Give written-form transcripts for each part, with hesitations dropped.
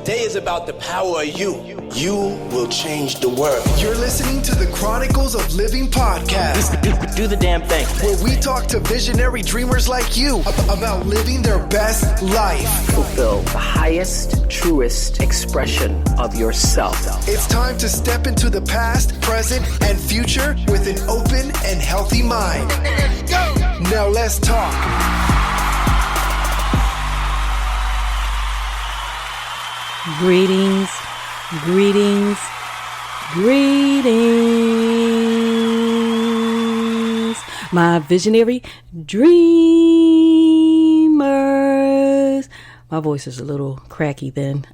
Today is about the power of you. You will change the world. You're listening to the Chronicles of Living podcast. Do the damn thing. Where we talk to visionary dreamers like you about living their best life. Fulfill the highest, truest expression of yourself. It's time to step into the past, present, and future with an open and healthy mind. Let's go. Now let's talk. Greetings, greetings, greetings, my visionary dreamers. My voice is a little cracky then.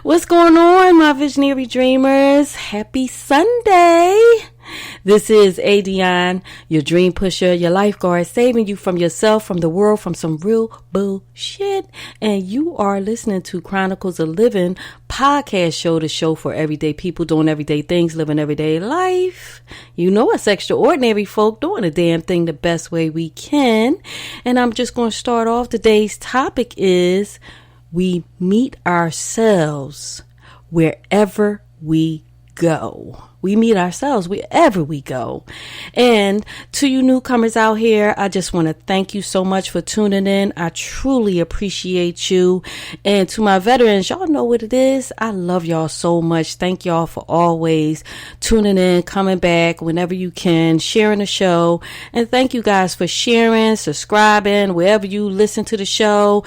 What's going on, my visionary dreamers? Happy Sunday. This is ADionne, your dream pusher, your lifeguard, saving you from yourself, from the world, from some real bullshit. And you are listening to Chronicles of Livin podcast show, the show for everyday people doing everyday things, living everyday life. You know us extraordinary folk doing a damn thing the best way we can. And I'm just going to start off. Today's topic is we meet ourselves wherever we go. We meet ourselves wherever we go. And to you newcomers out here, I just want to thank you so much for tuning in. I truly appreciate you. And to my veterans, y'all know what it is. I love y'all so much. Thank y'all for always tuning in, coming back whenever you can, sharing the show. And thank you guys for sharing, subscribing, wherever you listen to the show,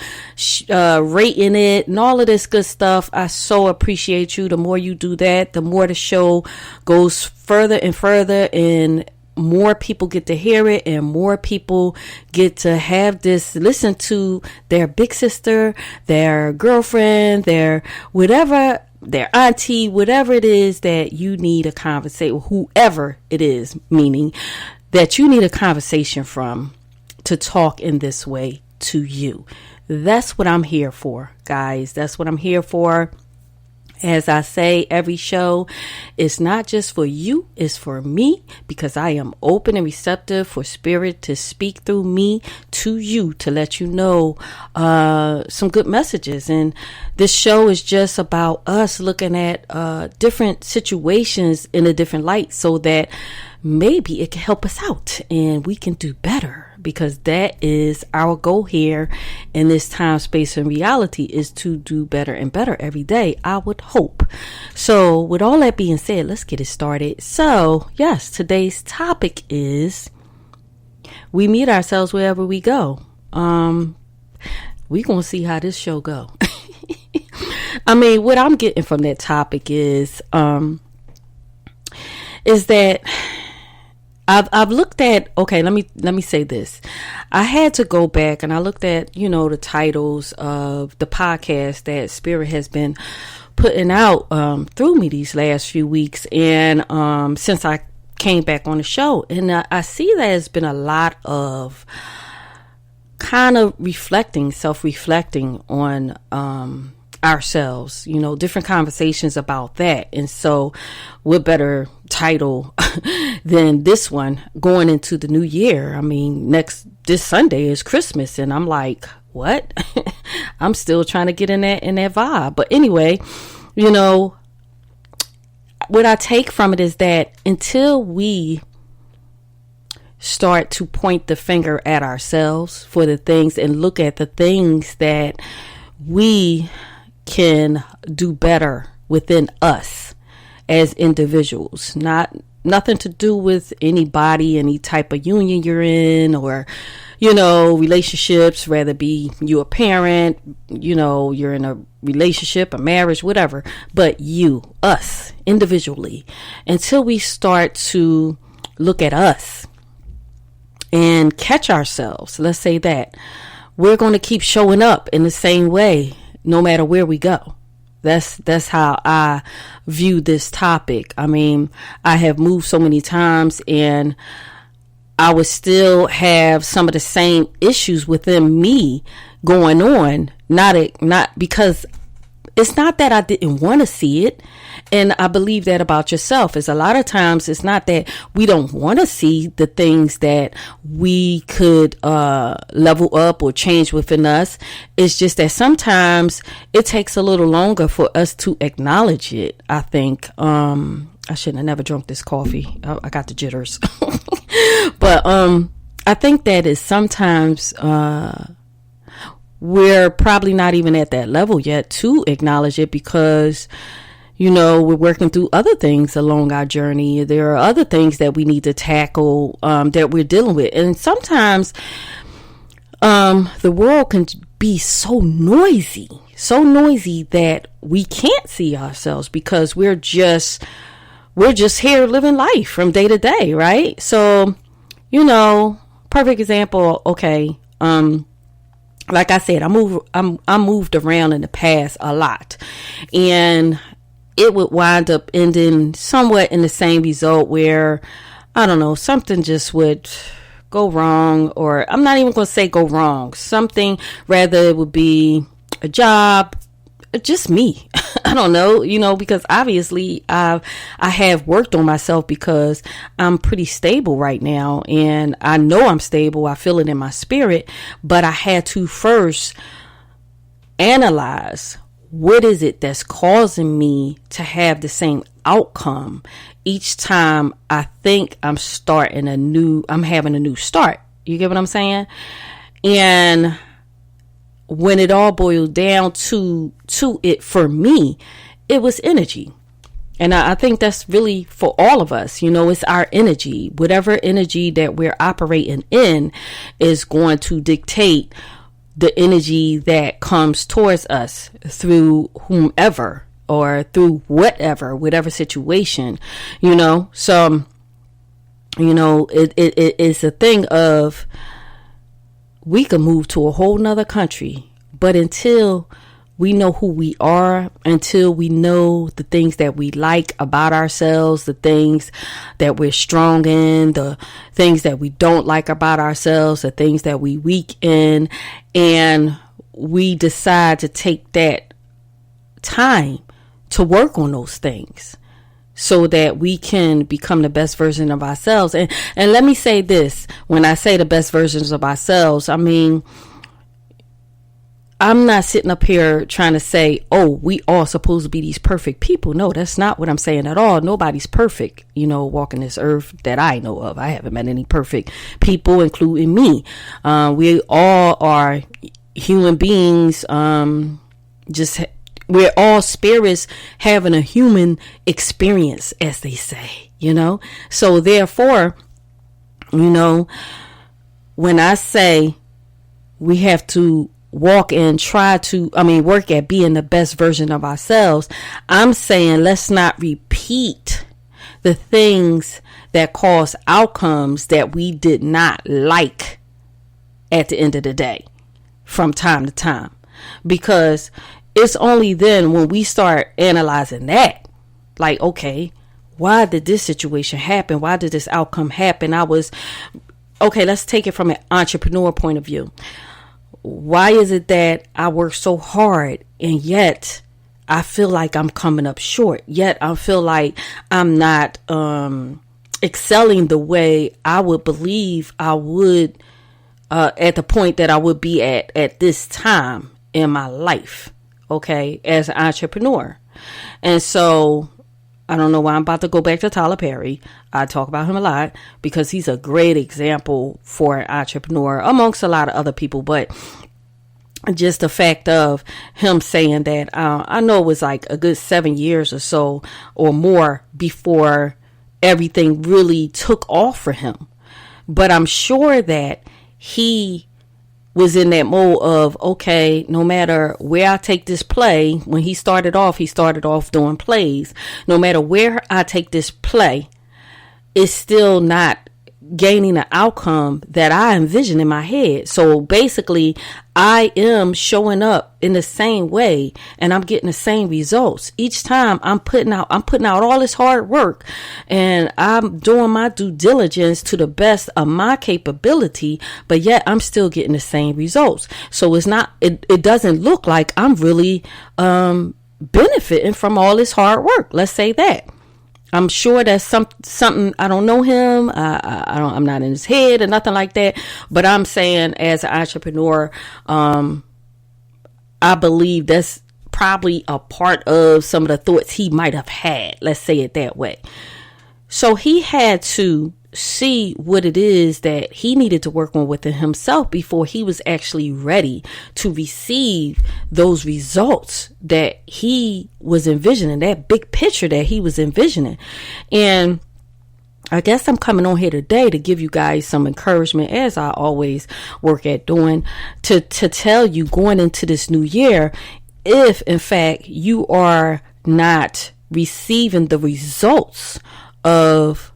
rating it, and all of this good stuff. I so appreciate you. The more you do that, the more the show goes further and further, and more people get to hear it, and more people get to have this, listen to their big sister, their girlfriend, their whatever, their auntie, whatever it is that you need a conversation, whoever it is, meaning that you need a conversation from to talk in this way to you. That's what I'm here for, guys. That's what I'm here for. As I say, every show is not just for you, it's for me, because I am open and receptive for spirit to speak through me to you, to let you know some good messages. And this show is just about us looking at different situations in a different light, so that maybe it can help us out and we can do better, because that is our goal here in this time, space, and reality, is to do better and better every day, I would hope. So with all that being said, let's get it started. So yes, today's topic is we meet ourselves wherever we go. We gonna see how this show go. I mean, what I'm getting from that topic is that I've looked at, okay, let me say this. I had to go back and I looked at, the titles of the podcast that Spirit has been putting out through me these last few weeks, and since I came back on the show, and I see that there's been a lot of kind of self-reflecting on ourselves, different conversations about that. And so what better title than this one going into the new year? I mean, this Sunday is Christmas, and I'm like, what? I'm still trying to get in that vibe. But anyway, what I take from it is that until we start to point the finger at ourselves for the things and look at the things that we can do better within us as individuals, nothing to do with anybody, any type of union you're in, or relationships, whether it be you a parent, you're in a relationship, a marriage, whatever, but us individually, until we start to look at us and catch ourselves, let's say that, we're going to keep showing up in the same way no matter where we go. That's how I view this topic. I mean, I have moved so many times, and I would still have some of the same issues within me going on, not because it's not that I didn't want to see it. And I believe that about yourself is a lot of times it's not that we don't want to see the things that we could level up or change within us. It's just that sometimes it takes a little longer for us to acknowledge it. I think I shouldn't have never drunk this coffee. I got the jitters. But I think that is sometimes we're probably not even at that level yet to acknowledge it, because we're working through other things along our journey. There are other things that we need to tackle that we're dealing with. And sometimes the world can be so noisy that we can't see ourselves, because we're just here living life from day to day, right? So, perfect example. Okay. Like I said, I moved around in the past a lot, and it would wind up ending somewhat in the same result where, I don't know, something just would go wrong, or I'm not even going to say go wrong. Something, rather it would be a job, just me. I don't know, because obviously I have worked on myself, because I'm pretty stable right now, and I know I'm stable. I feel it in my spirit, but I had to first analyze what is it that's causing me to have the same outcome each time I think I'm having a new start. You get what I'm saying? And when it all boiled down to it, for me, it was energy. And I think that's really for all of us. It's our energy. Whatever energy that we're operating in is going to dictate the energy that comes towards us through whomever or through whatever situation, So, it's a thing of, we could move to a whole nother country, but until we know who we are, until we know the things that we like about ourselves, the things that we're strong in, the things that we don't like about ourselves, the things that we weak in, and we decide to take that time to work on those things so that we can become the best version of ourselves. And let me say this, when I say the best versions of ourselves, I mean, I'm not sitting up here trying to say, oh, we all supposed to be these perfect people. No, that's not what I'm saying at all. Nobody's perfect, walking this earth that I know of. I haven't met any perfect people, including me. We all are human beings, we're all spirits having a human experience, as they say, So therefore, when I say we have to work at being the best version of ourselves, I'm saying let's not repeat the things that cause outcomes that we did not like at the end of the day from time to time, because it's only then when we start analyzing that, like, okay, why did this situation happen? Why did this outcome happen? Let's take it from an entrepreneur point of view. Why is it that I work so hard and yet I feel like I'm coming up short? Yet I feel like I'm not excelling the way I would believe I would at the point that I would be at this time in my life. Okay, as an entrepreneur. And so I don't know why I'm about to go back to Tyler Perry. I talk about him a lot because he's a great example for an entrepreneur amongst a lot of other people. But just the fact of him saying that, I know it was like a good 7 years or so or more before everything really took off for him. But I'm sure that he was in that mode of, okay, no matter where I take this play, when he started off doing plays. No matter where I take this play, it's still not gaining the outcome that I envision in my head. So basically, I am showing up in the same way and I'm getting the same results. Each time I'm putting out all this hard work and I'm doing my due diligence to the best of my capability, but yet I'm still getting the same results. So it doesn't look like I'm really benefiting from all his hard work. Let's say that. I'm sure that's something. I don't know him. I'm not in his head or nothing like that. But I'm saying, as an entrepreneur, I believe that's probably a part of some of the thoughts he might have had. Let's say it that way. So he had to see what it is that he needed to work on within himself before he was actually ready to receive those results that he was envisioning, that big picture that he was envisioning. And I guess I'm coming on here today to give you guys some encouragement, as I always work at doing, to tell you going into this new year, if in fact you are not receiving the results of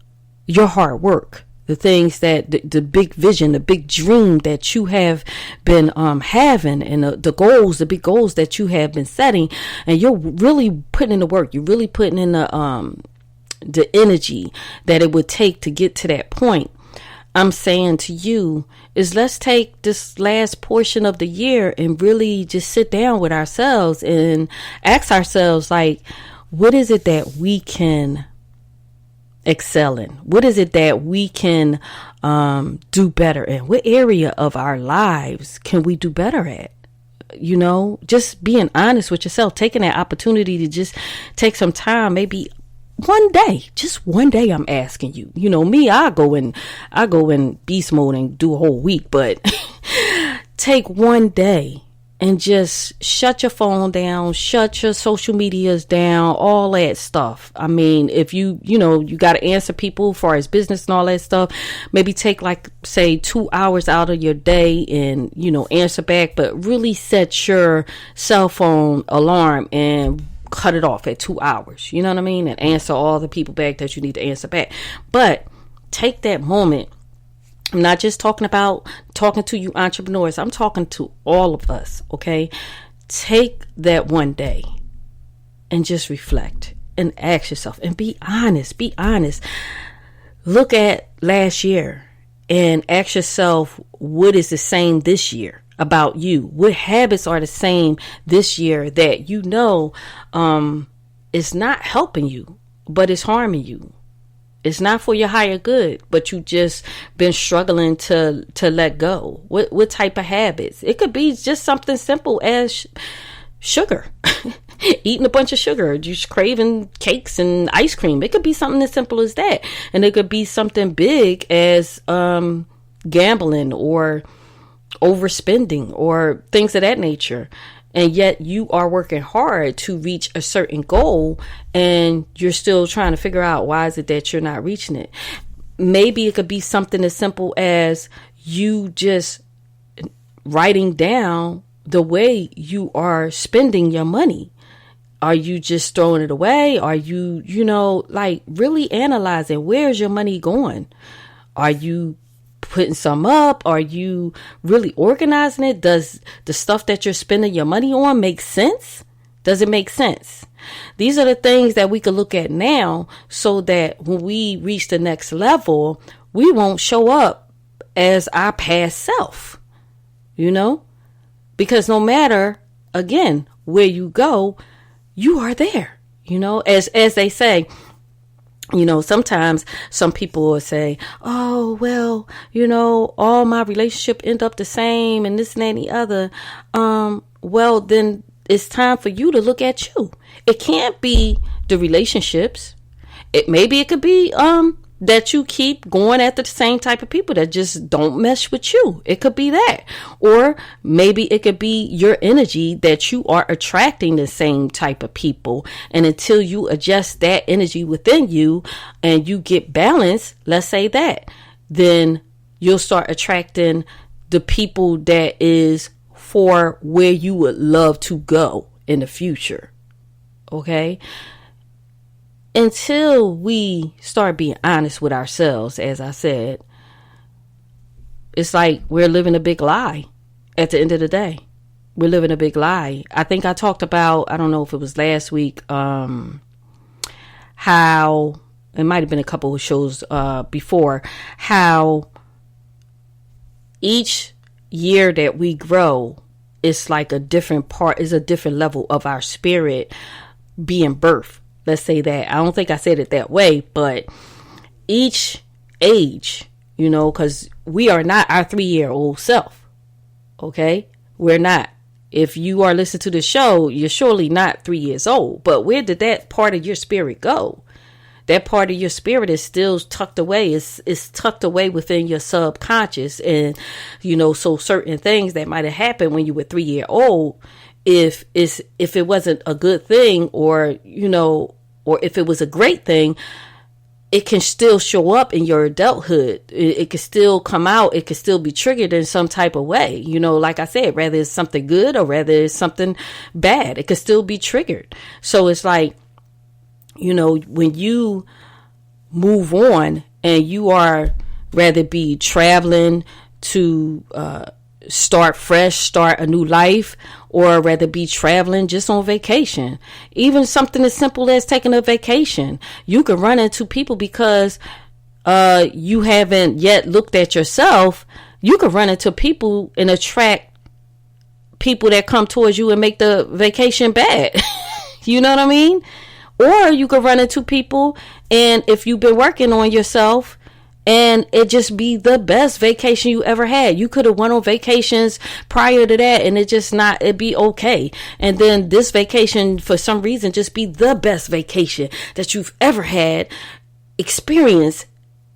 your hard work, the things that the big vision, the big dream that you have been having, and the big goals that you have been setting, and you're really putting in the work, you're really putting in the energy that it would take to get to that point. I'm saying to you is, let's take this last portion of the year and really just sit down with ourselves and ask ourselves, like, what is it that we can excel in? What is it that we can do better in? What area of our lives can we do better at? You know, just being honest with yourself, taking that opportunity to just take some time, maybe one day, just one day. I'm asking you. You know me, I go in beast mode and do a whole week, but take one day and just shut your phone down, shut your social medias down, all that stuff. I mean, if you got to answer people for his business and all that stuff, maybe take like, say, 2 hours out of your day and, answer back, but really set your cell phone alarm and cut it off at 2 hours. You know what I mean? And answer all the people back that you need to answer back. But take that moment. I'm not just talking to you entrepreneurs. I'm talking to all of us, okay? Take that one day and just reflect and ask yourself and be honest. Be honest. Look at last year and ask yourself, what is the same this year about you? What habits are the same this year that is not helping you, but it's harming you? It's not for your higher good, but you just been struggling to let go. What type of habits? It could be just something simple as sugar, eating a bunch of sugar, just craving cakes and ice cream. It could be something as simple as that. And it could be something big as gambling or overspending or things of that nature. And yet you are working hard to reach a certain goal and you're still trying to figure out, why is it that you're not reaching it? Maybe it could be something as simple as you just writing down the way you are spending your money. Are you just throwing it away? Are you, really analyzing, where's your money going? Are you putting some up? Are you really organizing it? Does the stuff that you're spending your money on make sense? Does it make sense? These are the things that we could look at now, so that when we reach the next level, we won't show up as our past self, because no matter, again, where you go, you are there, as they say. Sometimes some people will say, oh, well, all my relationship end up the same and this and that and the other. Well, then it's time for you to look at you. It can't be the relationships. Maybe it could be that you keep going after the same type of people that just don't mesh with you. It could be that. Or maybe it could be your energy that you are attracting the same type of people. And until you adjust that energy within you and you get balance, let's say that, then you'll start attracting the people that is for where you would love to go in the future. Okay? Until we start being honest with ourselves, as I said, it's like we're living a big lie at the end of the day. We're living a big lie. I think I talked about, I don't know if it was last week, how, it might have been a couple of shows before, how each year that we grow it's like a different part, is a different level of our spirit being birthed. Let's say that. I don't think I said it that way, but each age, you know, because we are not our 3-year-old self. Okay? We're not. If you are listening to the show, you're surely not 3 years old. But where did that part of your spirit go? That part of your spirit is still tucked away. It's tucked away within your subconscious. And, you know, so certain things that might have happened when you were 3-year-old, if it wasn't a good thing, or, you know, or if it was a great thing, it can still show up in your adulthood. It can still come out. It can still be triggered in some type of way. You know, like I said, whether it's something good or whether it's something bad, it can still be triggered. So it's like, you know, when you move on and you are, rather be traveling to start fresh, start a new life, or rather be traveling just on vacation, even something as simple as taking a vacation, you can run into people because you haven't yet looked at yourself. You can run into people and attract people that come towards you and make the vacation bad. You know what I mean? Or you could run into people, and if you've been working on yourself, and it just be the best vacation you ever had. You could have went on vacations prior to that, and it'd be okay. And then this vacation, for some reason, just be the best vacation that you've ever had experienced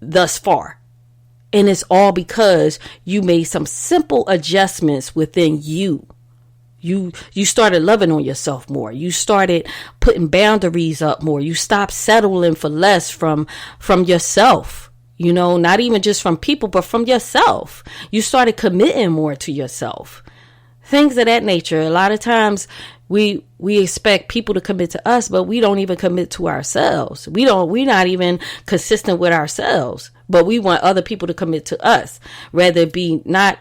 thus far. And it's all because you made some simple adjustments within you. You started loving on yourself more. You started putting boundaries up more. You stopped settling for less from yourself. You know, not even just from people, but from yourself. You started committing more to yourself. Things of that nature. A lot of times we expect people to commit to us, but we don't even commit to ourselves. We're not even consistent with ourselves, but we want other people to commit to us. Rather be not,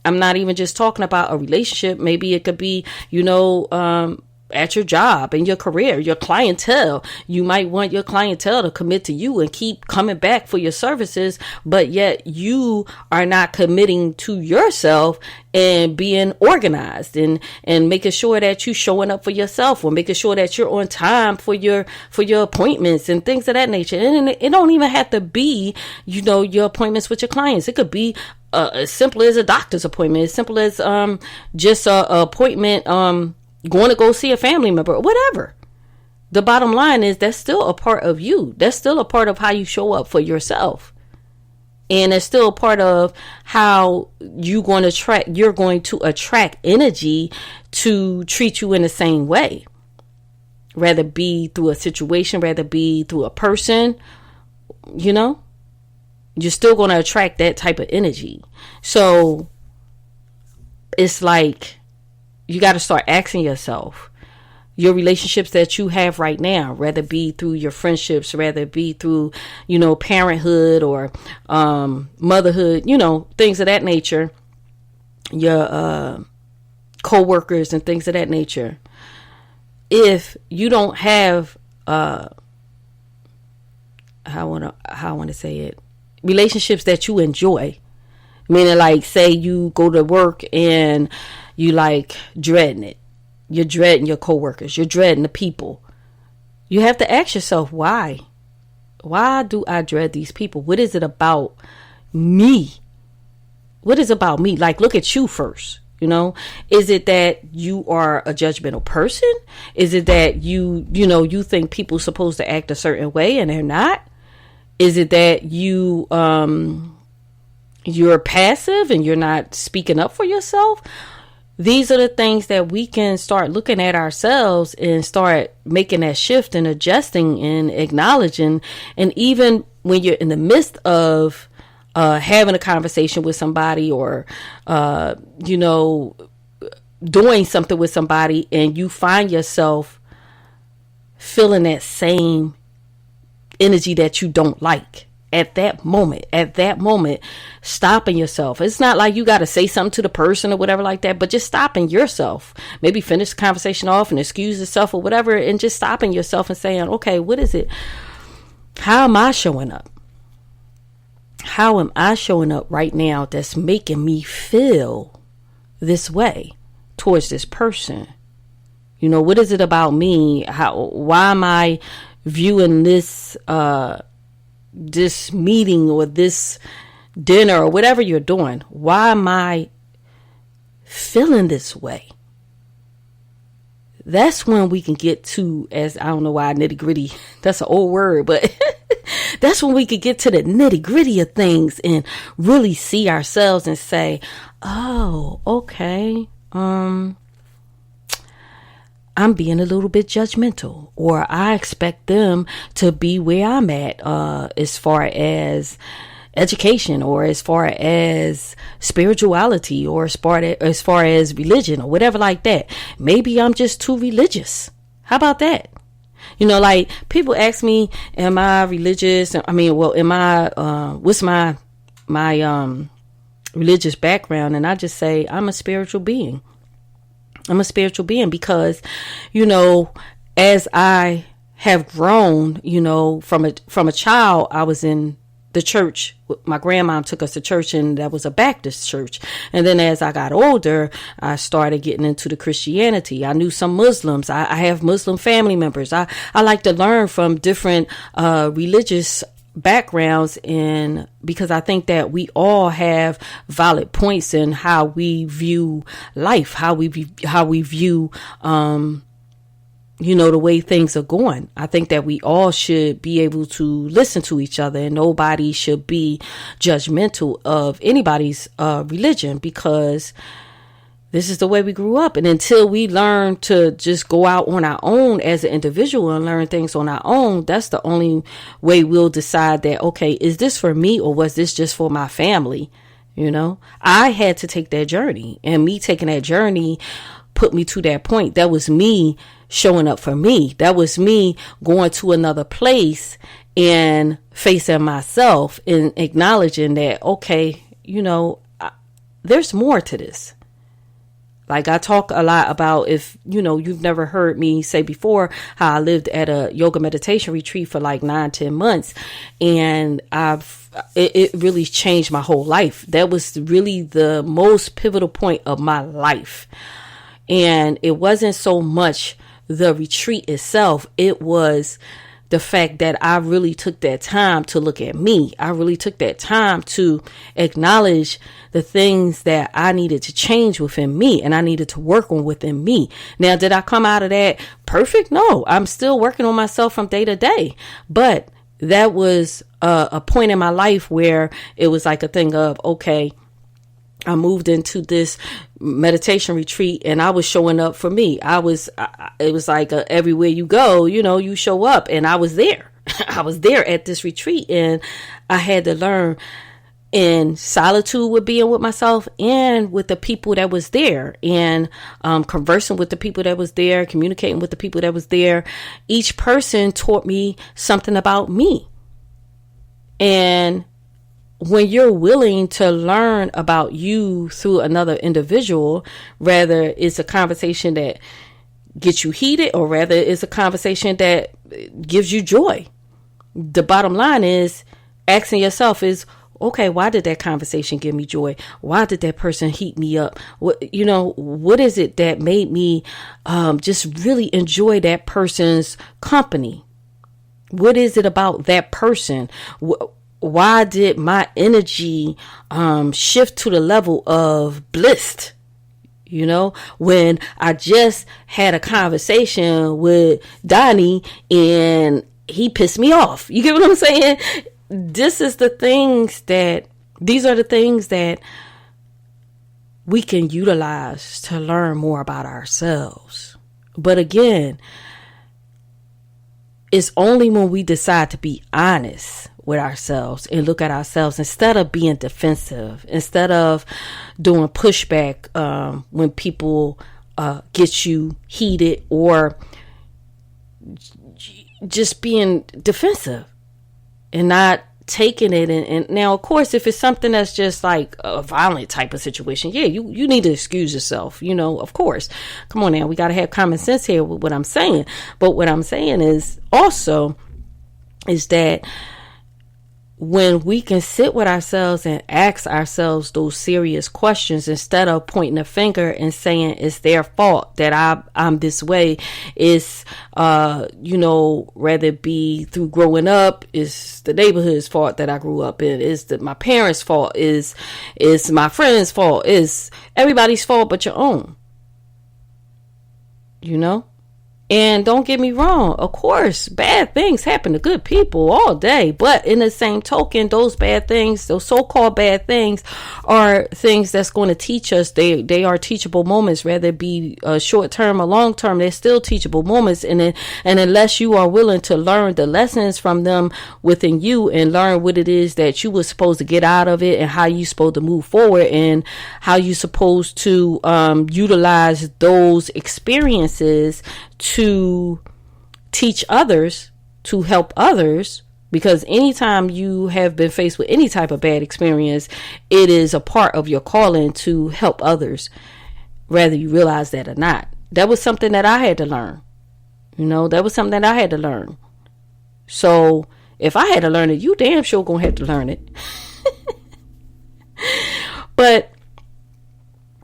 I'm not even just talking about a relationship. Maybe it could be, you know, at your job, in your career, your clientele. You might want your clientele to commit to you and keep coming back for your services, but yet you are not committing to yourself and being organized and making sure that you showing up for yourself, or making sure that you're on time for your appointments and things of that nature. And it don't even have to be, you know, your appointments with your clients. It could be as simple as a doctor's appointment, as simple as just a appointment, going to go see a family member, whatever. The bottom line is that's still a part of you. That's still a part of how you show up for yourself. And it's still a part of how you're going to attract energy to treat you in the same way. Rather be through a situation, rather be through a person, you know, you're still going to attract that type of energy. So it's like, you got to start asking yourself, your relationships that you have right now, whether it be through your friendships, whether it be through, you know, parenthood or motherhood, you know, things of that nature, your co-workers and things of that nature. If you don't have, how I want to say it, relationships that you enjoy, meaning like, say you go to work and you like dreading it. You're dreading your coworkers. You're dreading the people. You have to ask yourself, why? Why do I dread these people? What is it about me? What is it about me? Like, look at you first. You know, is it that you are a judgmental person? Is it that you think people supposed to act a certain way and they're not? Is it that you're passive and you're not speaking up for yourself? These are the things that we can start looking at ourselves and start making that shift and adjusting and acknowledging. And even when you're in the midst of having a conversation with somebody or, doing something with somebody, and you find yourself feeling that same energy that you don't like. At that moment, stopping yourself. It's not like you got to say something to the person or whatever like that, but just stopping yourself. Maybe finish the conversation off and excuse yourself or whatever, and just stopping yourself and saying, okay, what is it? How am I showing up? How am I showing up right now that's making me feel this way towards this person? You know, what is it about me? Why am I viewing this this meeting or this dinner or whatever you're doing? Why am I feeling this way? That's when we can get to, as I don't know why nitty gritty, that's an old word, but that's when we could get to the nitty gritty of things and really see ourselves and say, oh, okay, I'm being a little bit judgmental, or I expect them to be where I'm at, as far as education, or as far as spirituality, or as far as religion, or whatever like that. Maybe I'm just too religious. How about that? You know, like people ask me, am I religious? I mean, well, what's my religious background? And I just say, I'm a spiritual being. I'm a spiritual being because, you know, as I have grown, you know, from a child, I was in the church. My grandmom took us to church, and that was a Baptist church. And then as I got older, I started getting into the Christianity. I knew some Muslims. I have Muslim family members. I like to learn from different religious backgrounds, and because I think that we all have valid points in how we view life, how we view you know, the way things are going. I think that we all should be able to listen to each other, and nobody should be judgmental of anybody's religion, because this is the way we grew up. And until we learn to just go out on our own as an individual and learn things on our own, that's the only way we'll decide that, okay, is this for me, or was this just for my family? You know, I had to take that journey, and me taking that journey put me to that point. That was me showing up for me. That was me going to another place and facing myself and acknowledging that, okay, you know, there's more to this. Like I talk a lot about, if, you know, you've never heard me say before, how I lived at a yoga meditation retreat for like 9-10 months. And it really changed my whole life. That was really the most pivotal point of my life. And it wasn't so much the retreat itself. It was the fact that I really took that time to look at me. I really took that time to acknowledge the things that I needed to change within me, and I needed to work on within me. Now, did I come out of that perfect? No, I'm still working on myself from day to day. But that was a point in my life where it was like a thing of, okay, I moved into this meditation retreat, and I was showing up for me. It was like everywhere you go, you know, you show up, and I was there. I was there at this retreat, and I had to learn in solitude with being with myself and with the people that was there, and conversing with the people that was there, communicating with the people that was there. Each person taught me something about me. And when you're willing to learn about you through another individual, whether it's a conversation that gets you heated, or rather it's a conversation that gives you joy, the bottom line is asking yourself is, okay, why did that conversation give me joy? Why did that person heat me up? What, you know, what is it that made me just really enjoy that person's company? What is it about that person? Why did my energy shift to the level of bliss? You know, when I just had a conversation with Donnie and he pissed me off. You get what I'm saying? These are the things that we can utilize to learn more about ourselves. But again, it's only when we decide to be honest with ourselves and look at ourselves instead of being defensive, instead of doing pushback when people get you heated, or just being defensive and not taking it. And now, of course, if it's something that's just like a violent type of situation, yeah, you need to excuse yourself, you know, of course. Come on now, we got to have common sense here with what I'm saying. But what I'm saying is also is that when we can sit with ourselves and ask ourselves those serious questions instead of pointing a finger and saying it's their fault that I'm this way. It's, rather it be through growing up, it's the neighborhood's fault that I grew up in, it's my parents' fault, is my friend's fault, is everybody's fault but your own. And don't get me wrong, of course, bad things happen to good people all day. But in the same token, those bad things, those so-called bad things, are things that's going to teach us. They are teachable moments, whether it be short-term or long-term. They're still teachable moments. And unless you are willing to learn the lessons from them within you and learn what it is that you were supposed to get out of it and how you're supposed to move forward and how you're supposed to utilize those experiences to teach others, to help others, because anytime you have been faced with any type of bad experience, it is a part of your calling to help others, whether you realize that or not. That was something that I had to learn. That was something that I had to learn. So if I had to learn it, you damn sure gonna have to learn it. But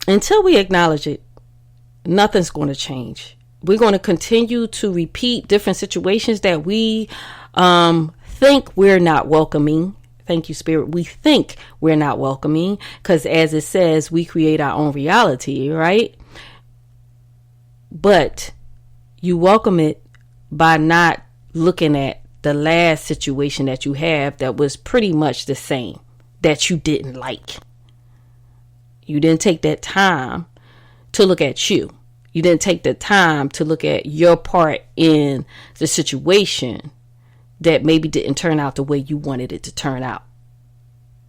until we acknowledge it, nothing's going to change. We're going to continue to repeat different situations that we think we're not welcoming. Thank you, Spirit. We think we're not welcoming because, as it says, we create our own reality, right? But you welcome it by not looking at the last situation that you have that was pretty much the same, that you didn't like. You didn't take that time to look at you. You didn't take the time to look at your part in the situation that maybe didn't turn out the way you wanted it to turn out.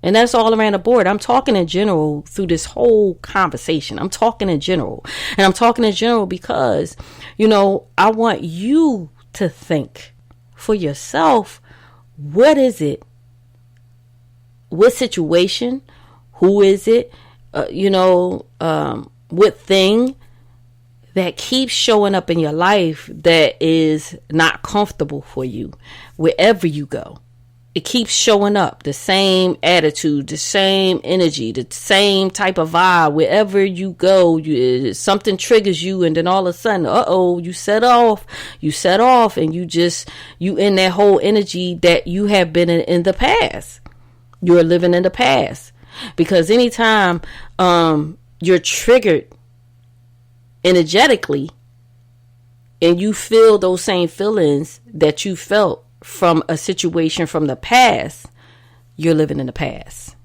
And that's all around the board. I'm talking in general through this whole conversation. I'm talking in general. And I'm talking in general because, I want you to think for yourself, what is it? What situation? Who is it? What thing that keeps showing up in your life that is not comfortable for you wherever you go. It keeps showing up, the same attitude, the same energy, the same type of vibe. Wherever you go, something triggers you, and then all of a sudden, you set off, and you in that whole energy that you have been in the past. You're living in the past. Because anytime you're triggered energetically and you feel those same feelings that you felt from a situation from the past, you're living in the past.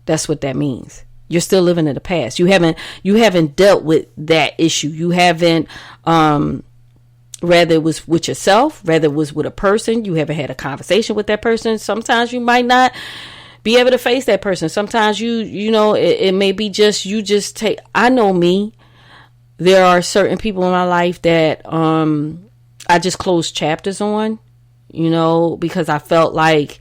That's what that means. You're still living in the past. You haven't dealt with that issue. You haven't, whether it was with yourself, whether it was with a person, you haven't had a conversation with that person. Sometimes you might not be able to face that person. Sometimes it may be I know me. There are certain people in my life that I just closed chapters on, because I felt like,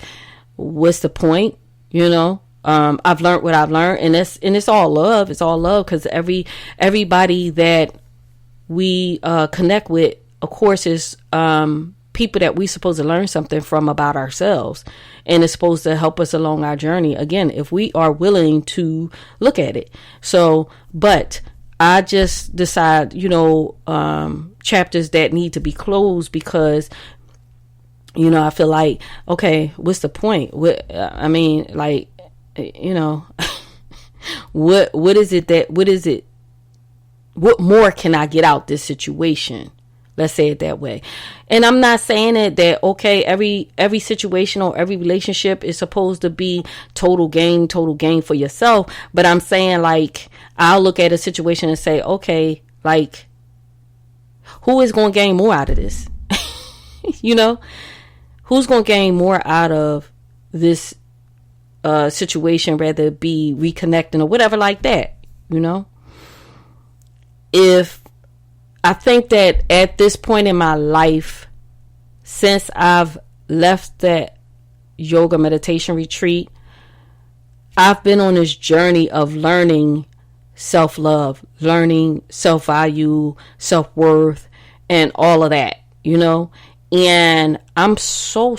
what's the point? I've learned what I've learned, and it's all love. It's all love, because everybody that we connect with, of course, is people that we're supposed to learn something from about ourselves, and it's supposed to help us along our journey. Again, if we are willing to look at it. So, but I just decide, chapters that need to be closed because, I feel like, okay, what's the point? What what more can I get out this situation? Let's say it that way. And I'm not saying that okay, every situation or every relationship is supposed to be total gain for yourself. But I'm saying, like, I'll look at a situation and say, okay, like, who is going to gain more out of this? Who's going to gain more out of this situation, rather it be reconnecting or whatever like that, If I think that at this point in my life, since I've left that yoga meditation retreat, I've been on this journey of learning self-love, learning self-value, self-worth, and all of that, And I'm so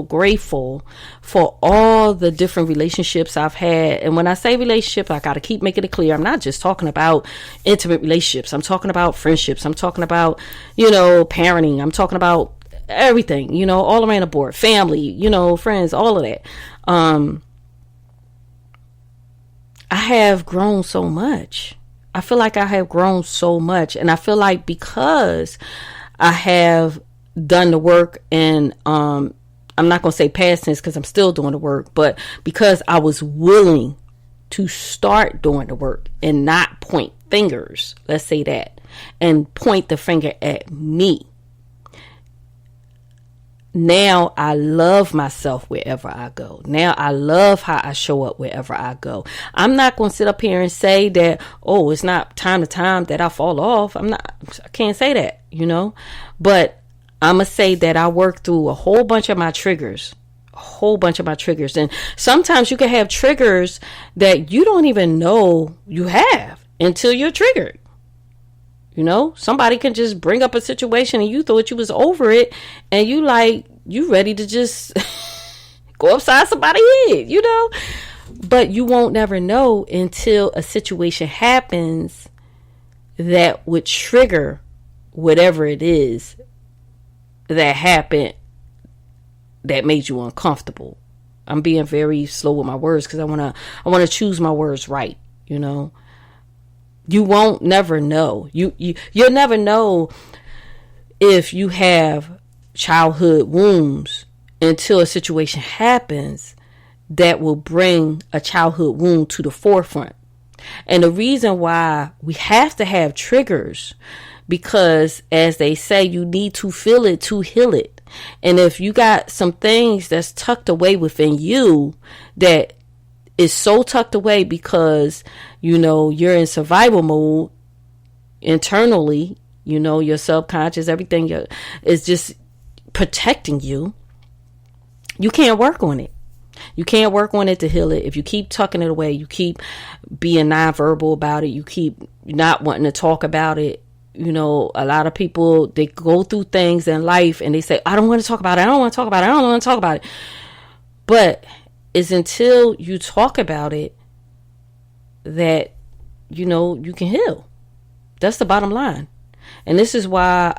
grateful for all the different relationships I've had. And when I say relationship, I got to keep making it clear. I'm not just talking about intimate relationships. I'm talking about friendships. I'm talking about, parenting. I'm talking about everything, all around the board, family, friends, all of that. I have grown so much. I feel like I have grown so much. And I feel like because I have done the work, and I'm not going to say past tense because I'm still doing the work, but because I was willing to start doing the work and not point fingers, let's say that, and point the finger at me. Now I love myself wherever I go. Now I love how I show up wherever I go. I'm not going to sit up here and say that, oh, it's not time to time that I fall off. I can't say that, but I'm going to say that I work through a whole bunch of my triggers. And sometimes you can have triggers that you don't even know you have until you're triggered. Somebody can just bring up a situation and you thought you was over it, and you ready to just go upside somebody's head, But you won't never know until a situation happens that would trigger whatever it is that happened that made you uncomfortable. I'm being very slow with my words because I want to choose my words right. You won't never know. You'll never know if you have childhood wounds until a situation happens that will bring a childhood wound to the forefront. And the reason why we have to have triggers, because as they say, you need to feel it to heal it. And if you got some things that's tucked away within you that is so tucked away because, you're in survival mode internally, your subconscious, everything is just protecting you. You can't work on it. You can't work on it to heal it. If you keep tucking it away, you keep being nonverbal about it, you keep not wanting to talk about it. A lot of people, they go through things in life and they say, I don't want to talk about it. I don't want to talk about it. I don't want to talk about it. But it's until you talk about it that, you can heal. That's the bottom line. And this is why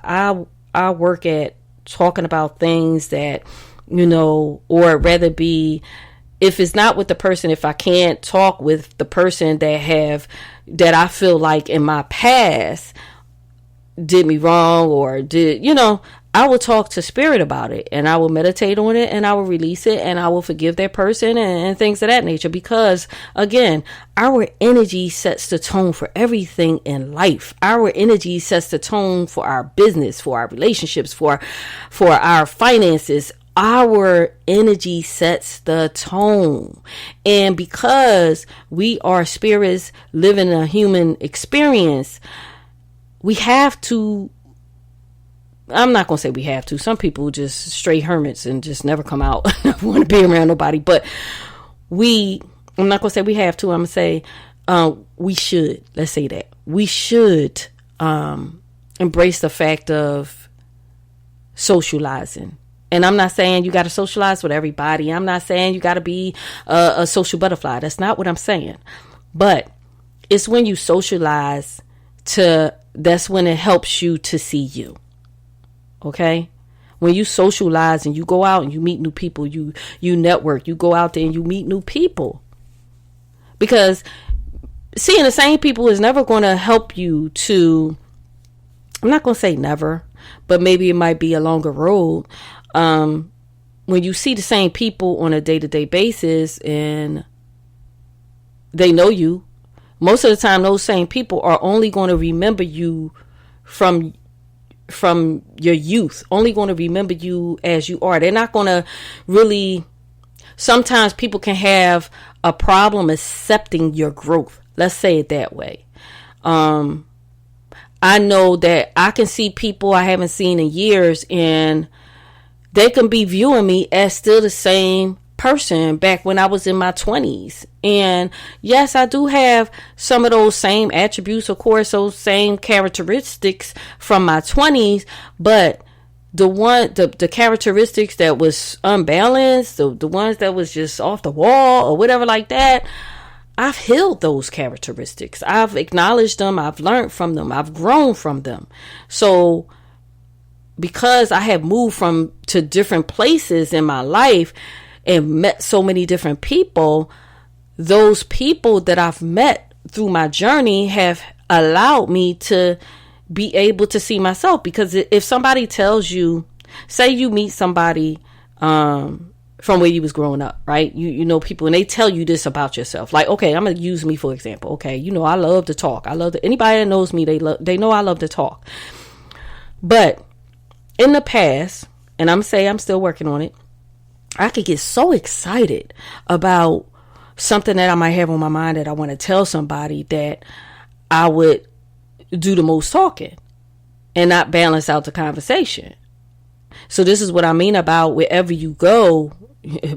I work at talking about things that, or rather be, if it's not with the person, if I can't talk with the person that I feel like in my past did me wrong or did, I will talk to spirit about it, and I will meditate on it, and I will release it, and I will forgive that person and things of that nature. Because again, our energy sets the tone for everything in life. Our energy sets the tone for our business, for our relationships, for our finances. Our energy sets the tone. And because we are spirits living a human experience, we have to, I'm not going to say we have to. Some people just straight hermits and just never come out. Never want to be around nobody. But I'm not going to say we have to. I'm going to say we should. Let's say that. We should embrace the fact of socializing. And I'm not saying you got to socialize with everybody. I'm not saying you got to be a social butterfly. That's not what I'm saying. But it's when you socialize that's when it helps you to see you. Okay? When you socialize and you go out and you meet new people, you network, you go out there and you meet new people. Because seeing the same people is never going to help you to, I'm not going to say never, but maybe it might be a longer road. When you see the same people on a day-to-day basis and they know you, most of the time those same people are only going to remember you from your youth, only going to remember you as you are. They're not going to really, sometimes people can have a problem accepting your growth. Let's say it that way. I know that I can see people I haven't seen in years and they can be viewing me as still the same person back when I was in my 20s. And yes, I do have some of those same attributes, of course, those same characteristics from my 20s, but the characteristics that was unbalanced, the ones that was just off the wall or whatever like that, I've healed those characteristics. I've acknowledged them. I've learned from them. I've grown from them. So because I have moved to different places in my life and met so many different people, those people that I've met through my journey have allowed me to be able to see myself. Because if somebody tells you, say you meet somebody from where you was growing up, right? You know people, and they tell you this about yourself. Like, okay, I'm going to use me for example. Okay, I love to talk. Anybody that knows me, they know I love to talk. But in the past, and I'm still working on it, I could get so excited about something that I might have on my mind that I want to tell somebody that I would do the most talking and not balance out the conversation. So this is what I mean about wherever you go,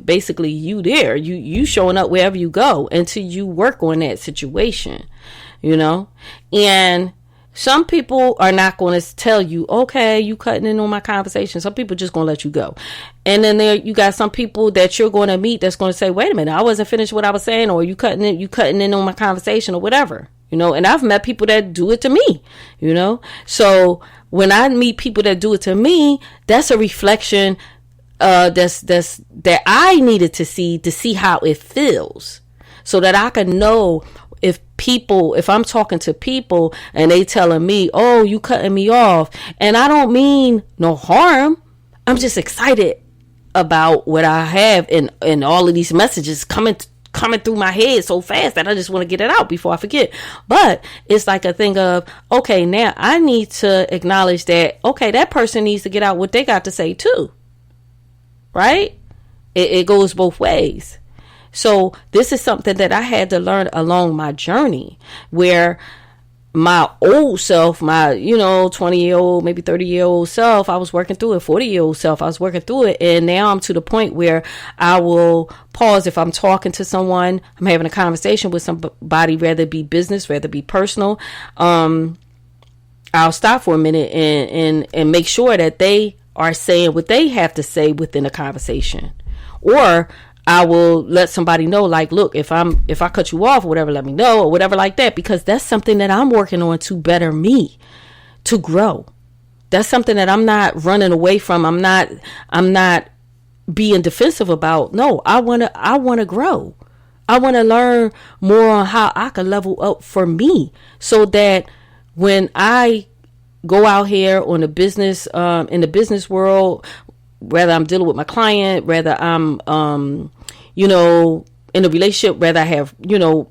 basically you showing up wherever you go until you work on that situation, and some people are not going to tell you, okay, you cutting in on my conversation. Some people just going to let you go. And then you got some people that you're going to meet that's going to say, wait a minute, I wasn't finished what I was saying, or you cutting in on my conversation or whatever, and I've met people that do it to me, So when I meet people that do it to me, that's a reflection that I needed to see how it feels, so that I can know if I'm talking to people and they telling me, oh, you cutting me off, and I don't mean no harm, I'm just excited about what I have, and all of these messages coming through my head so fast that I just want to get it out before I forget. But it's like a thing of, okay, now I need to acknowledge that, okay, that person needs to get out what they got to say too, right? It goes both ways. So this is something that I had to learn along my journey, where my old self, my 20-year-old, maybe 30-year-old self, I was working through it. 40-year-old self, I was working through it. And now I'm to the point where I will pause if I'm talking to someone, I'm having a conversation with somebody, whether it be business, whether it be personal. I'll stop for a minute and make sure that they are saying what they have to say within a conversation. Or I will let somebody know, like, look, if I cut you off or whatever, let me know, or whatever like that, because that's something that I'm working on to better me, to grow. That's something that I'm not running away from. I'm not being defensive about. No, I want to grow. I want to learn more on how I can level up for me, so that when I go out here on the business, in the business world, whether I'm dealing with my client, whether I'm, in a relationship, whether I have,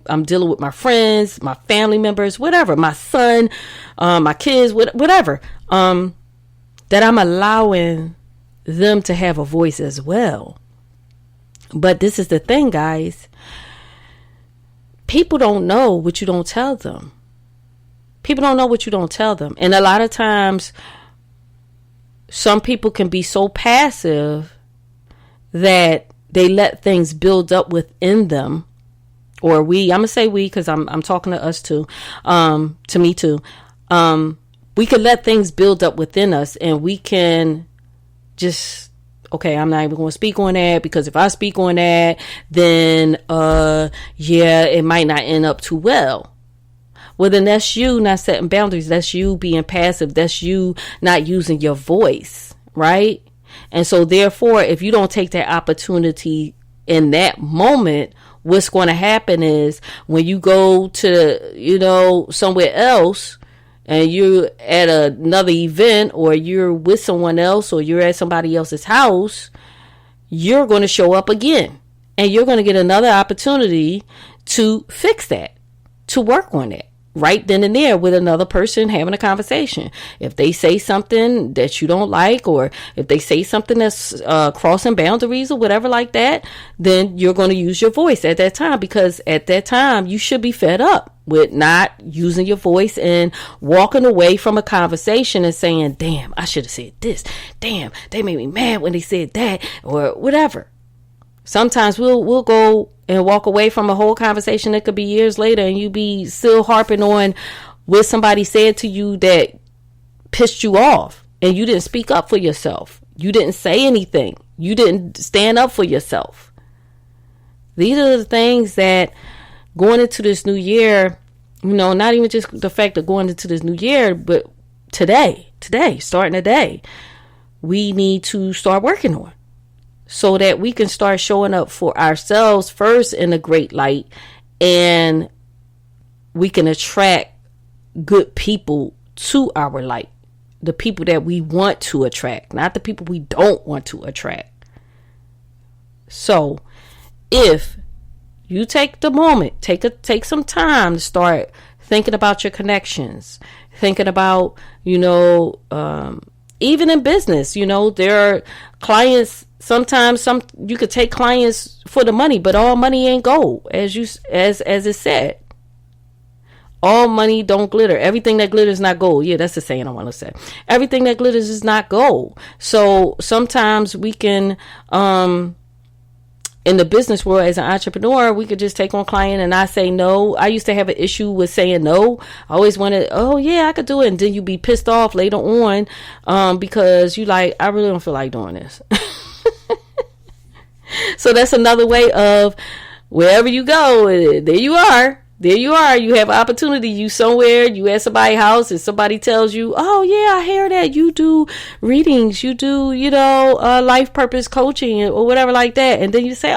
I'm dealing with my friends, my family members, whatever, my son, my kids, whatever, that I'm allowing them to have a voice as well. But this is the thing, guys. People don't know what you don't tell them. People don't know what you don't tell them. And a lot of times, some people can be so passive that they let things build up within them, or I'm gonna say we, because I'm talking to us too, to me too. We can let things build up within us, and we can just, okay, I'm not even going to speak on that, because if I speak on that, then it might not end up too well. Well, then that's you not setting boundaries. That's you being passive. That's you not using your voice, right? And so therefore, if you don't take that opportunity in that moment, what's going to happen is when you go to, somewhere else, and you're at another event, or you're with someone else, or you're at somebody else's house, you're going to show up again, and you're going to get another opportunity to fix that, to work on it. Right then and there with another person having a conversation. If they say something that you don't like, or if they say something that's crossing boundaries or whatever like that, then you're going to use your voice at that time, because at that time you should be fed up with not using your voice and walking away from a conversation and saying, damn, I should have said this. Damn, they made me mad when they said that, or whatever. Sometimes we'll go and walk away from a whole conversation that could be years later, and you be still harping on what somebody said to you that pissed you off. and you didn't speak up for yourself. You didn't say anything. You didn't stand up for yourself. These are the things that going into this new year, not even just the fact of going into this new year, but today, starting today, we need to start working on so that we can start showing up for ourselves first in a great light, and we can attract good people to our light. The people that we want to attract, not the people we don't want to attract. So if you take the moment, take some time to start thinking about your connections, thinking about, even in business, there are clients. Sometimes you could take clients for the money, but all money ain't gold, as it said. All money don't glitter. Everything that glitters is not gold. Yeah, that's the saying I want to say. Everything that glitters is not gold. So sometimes we can, in the business world as an entrepreneur, we could just take on a client and I say no. I used to have an issue with saying no. I always wanted, oh yeah, I could do it. And then you be pissed off later on, because you like, I really don't feel like doing this. So that's another way of wherever you go, there you are. There you are. You have opportunity. You somewhere, you at somebody's house and somebody tells you, oh yeah, I hear that you do readings, you do, life purpose coaching or whatever like that. And then you say, oh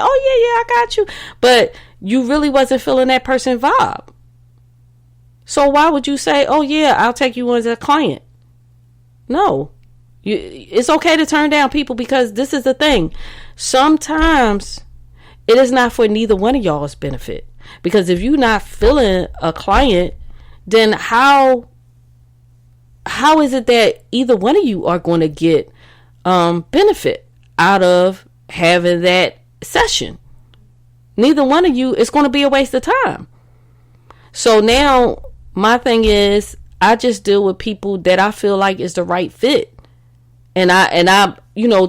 yeah, I got you. But you really wasn't feeling that person's vibe. So why would you say, oh yeah, I'll take you on as a client? No, it's okay to turn down people, because this is the thing. Sometimes it is not for neither one of y'all's benefit. Because if you're not feeling a client, then how is it that either one of you are going to get benefit out of having that session? Neither one of you is going to be a waste of time. So now my thing is, I just deal with people that I feel like is the right fit. And I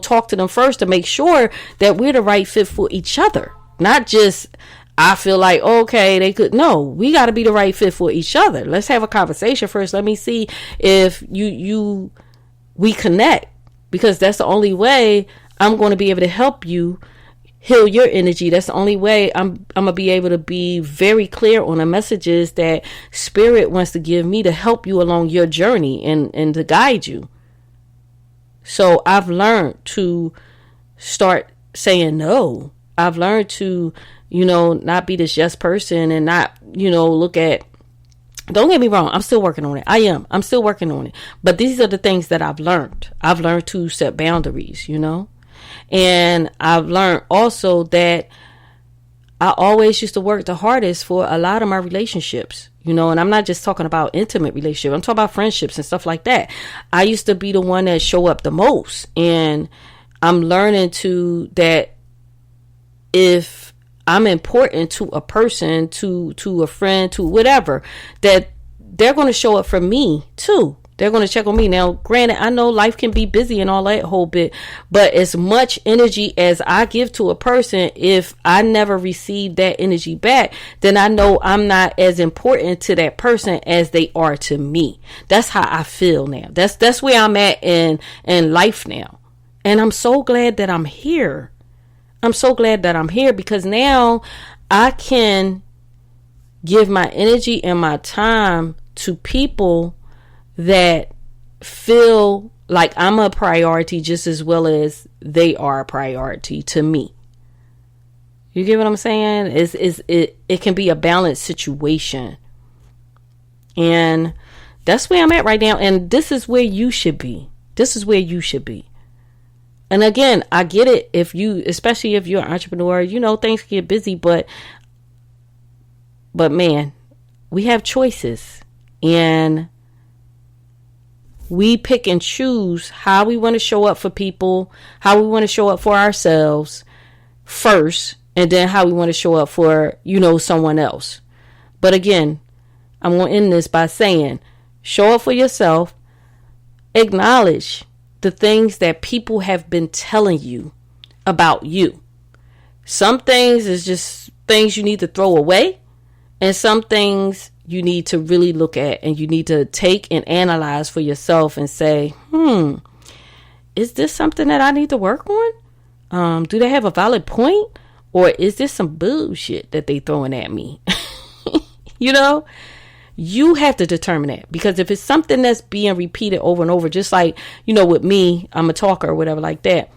talk to them first to make sure that we're the right fit for each other. Not just, I feel like, okay, they could. No, we got to be the right fit for each other. Let's have a conversation first. Let me see if we connect, because that's the only way I'm going to be able to help you heal your energy. That's the only way I'm going to be able to be very clear on the messages that Spirit wants to give me to help you along your journey and to guide you. So I've learned to start saying no. I've learned to, not be this yes person and not, look at, don't get me wrong, I'm still working on it. I'm still working on it. But these are the things that I've learned. I've learned to set boundaries, and I've learned also that I always used to work the hardest for a lot of my relationships, and I'm not just talking about intimate relationships. I'm talking about friendships and stuff like that. I used to be the one that show up the most, and I'm learning that if I'm important to a person, to a friend, to whatever, that they're going to show up for me too. They're going to check on me. Now, granted, I know life can be busy and all that whole bit, but as much energy as I give to a person, if I never receive that energy back, then I know I'm not as important to that person as they are to me. That's how I feel now. That's where I'm at in life now. And I'm so glad that I'm here. I'm so glad that I'm here, because now I can give my energy and my time to people that feel like I'm a priority just as well as they are a priority to me. You get what I'm saying? It can be a balanced situation. And that's where I'm at right now. And this is where you should be. This is where you should be. And again, I get it, especially if you're an entrepreneur, things get busy, but man, we have choices, and we pick and choose how we want to show up for people, how we want to show up for ourselves first, and then how we want to show up for, someone else. But again, I'm going to end this by saying, show up for yourself, acknowledge the things that people have been telling you about you. Some things is just things you need to throw away, and some things you need to really look at, and you need to take and analyze for yourself and say, is this something that I need to work on? Do they have a valid point? Or is this some bullshit that they throwing at me? You know, you have to determine that, because if it's something that's being repeated over and over, just like, you know, with me, I'm a talker or whatever like that.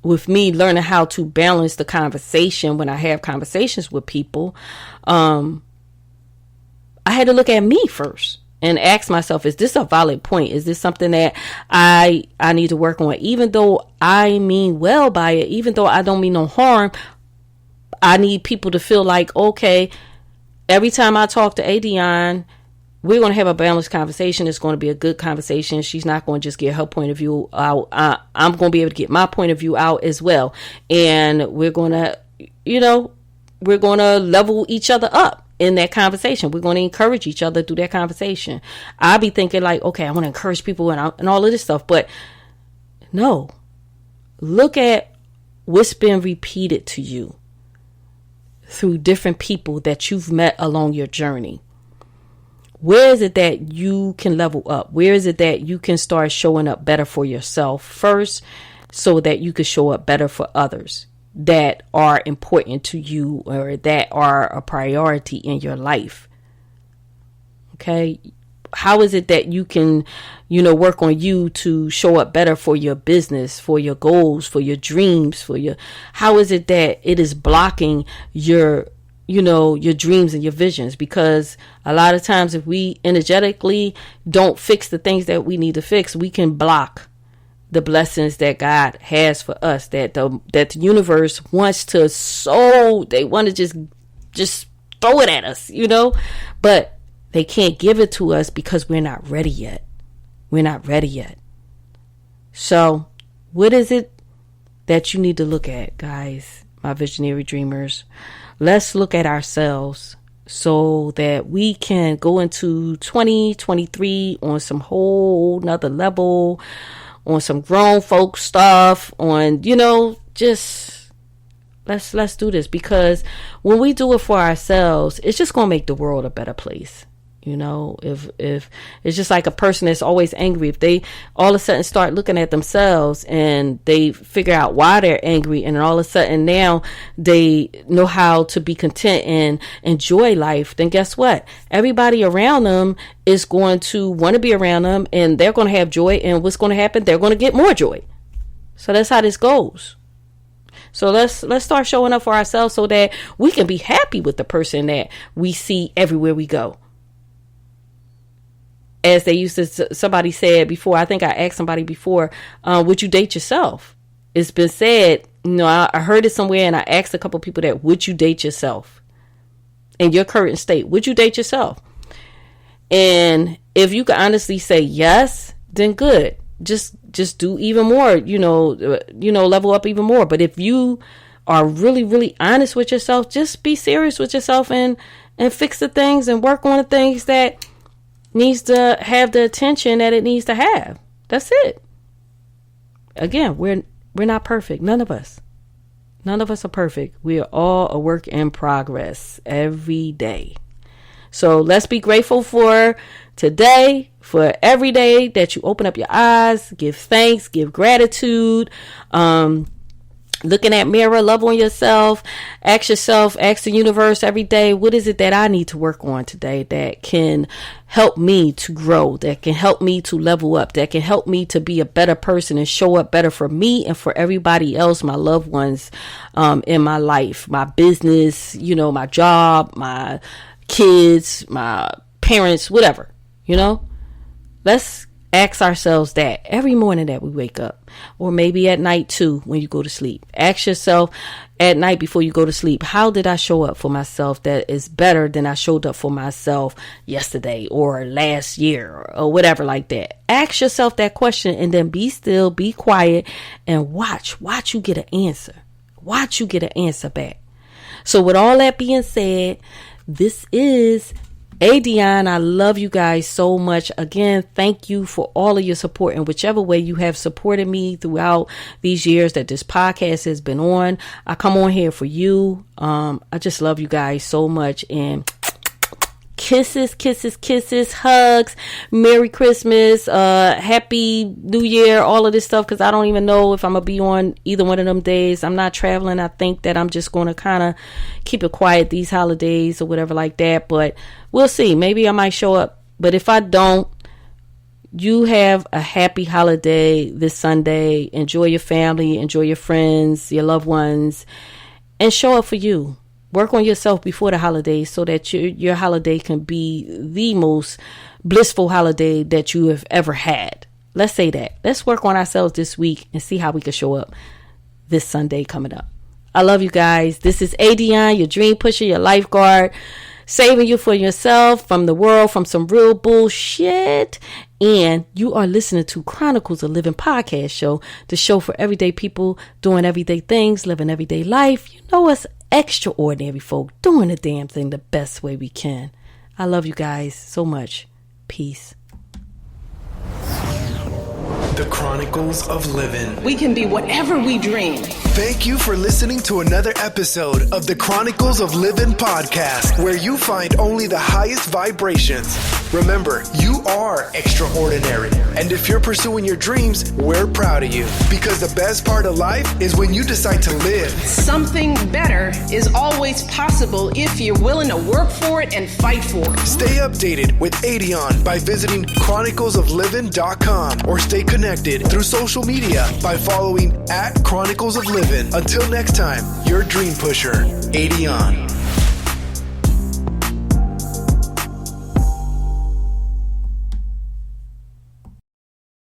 With me learning how to balance the conversation when I have conversations with people, I had to look at me first and ask myself, is this a valid point? Is this something that I need to work on? Even though I mean well by it, even though I don't mean no harm, I need people to feel like, okay, every time I talk to ADionne, we're going to have a balanced conversation. It's going to be a good conversation. She's not going to just get her point of view out. I'm going to be able to get my point of view out as well. And we're going to, you know, we're going to level each other up in that conversation. We're going to encourage each other through that conversation. I'll be thinking like, okay, I want to encourage people and all of this stuff. But no, look at what's been repeated to you through different people that you've met along your journey. Where is it that you can level up? Where is it that you can start showing up better for yourself first, so that you can show up better for others that are important to you or that are a priority in your life? Okay. How is it that you can, you know, work on you to show up better for your business, for your goals, for your dreams, how is it that it is blocking your, you know, your dreams and your visions? Because a lot of times if we energetically don't fix the things that we need to fix, we can block the blessings that God has for us, that the universe wants to sow. They want to just throw it at us, you know, but they can't give it to us because we're not ready yet. We're not ready yet. So what is it that you need to look at, guys, my visionary dreamers? Let's look at ourselves so that we can go into 2023 on some whole nother level, on some grown folk stuff, on, you know, just let's do this, because when we do it for ourselves, it's just going to make the world a better place. You know, if it's just like a person that's always angry, if they all of a sudden start looking at themselves and they figure out why they're angry, and all of a sudden now they know how to be content and enjoy life, then guess what? Everybody around them is going to want to be around them, and they're going to have joy. And what's going to happen? They're going to get more joy. So that's how this goes. So let's start showing up for ourselves so that we can be happy with the person that we see everywhere we go. As they used to, somebody said before, I think I asked somebody before, would you date yourself? It's been said, you know, I heard it somewhere, and I asked a couple people that, would you date yourself in your current state? Would you date yourself? And if you can honestly say yes, then good. Just do even more, you know, level up even more. But if you are really, really honest with yourself, just be serious with yourself and fix the things and work on the things that needs to have the attention that it needs to have. That's it. Again, we're not perfect. None of us are perfect. We are all a work in progress every day. So let's be grateful for today, for every day that you open up your eyes, give thanks, give gratitude, look in that mirror, love on yourself, ask the universe every day, what is it that I need to work on today that can help me to grow, that can help me to level up, that can help me to be a better person and show up better for me and for everybody else, my loved ones, in my life, my business, you know, my job, my kids, my parents, whatever, you know. Let's ask ourselves that every morning that we wake up, or maybe at night too when you go to sleep. Ask yourself at night before you go to sleep, how did I show up for myself that is better than I showed up for myself yesterday or last year or whatever like that. Ask yourself that question, and then be still, be quiet, and watch you get an answer. Watch you get an answer back. So with all that being said, this is ADionne. I love you guys so much. Again, thank you for all of your support in whichever way you have supported me throughout these years that this podcast has been on. I come on here for you. I just love you guys so much, and Kisses, kisses, kisses, hugs, Merry Christmas, Happy New Year, all of this stuff, because I don't even know if I'm going to be on either one of them days. I'm not traveling. I think that I'm just going to kind of keep it quiet these holidays or whatever like that, but we'll see. Maybe I might show up, but if I don't, you have a happy holiday this Sunday. Enjoy your family, enjoy your friends, your loved ones, and show up for you. Work on yourself before the holidays so that your holiday can be the most blissful holiday that you have ever had. Let's say that. Let's work on ourselves this week and see how we can show up this Sunday coming up. I love you guys. This is ADionne, your dream pusher, your lifeguard, saving you for yourself, from the world, from some real bullshit. And you are listening to Chronicles of Livin podcast show, the show for everyday people doing everyday things, living everyday life. You know us extraordinary folk doing the damn thing the best way we can. I love you guys so much. Peace. The Chronicles of Livin. We can be whatever we dream. Thank you for listening to another episode of the Chronicles of Livin podcast, where you find only the highest vibrations. Remember, you are extraordinary. And if you're pursuing your dreams, we're proud of you. Because the best part of life is when you decide to live. Something better is always possible if you're willing to work for it and fight for it. Stay updated with ADionne by visiting chroniclesoflivin.com or stay connected through social media by following @Chronicles of Livin. Until next time, your dream pusher, ADionne.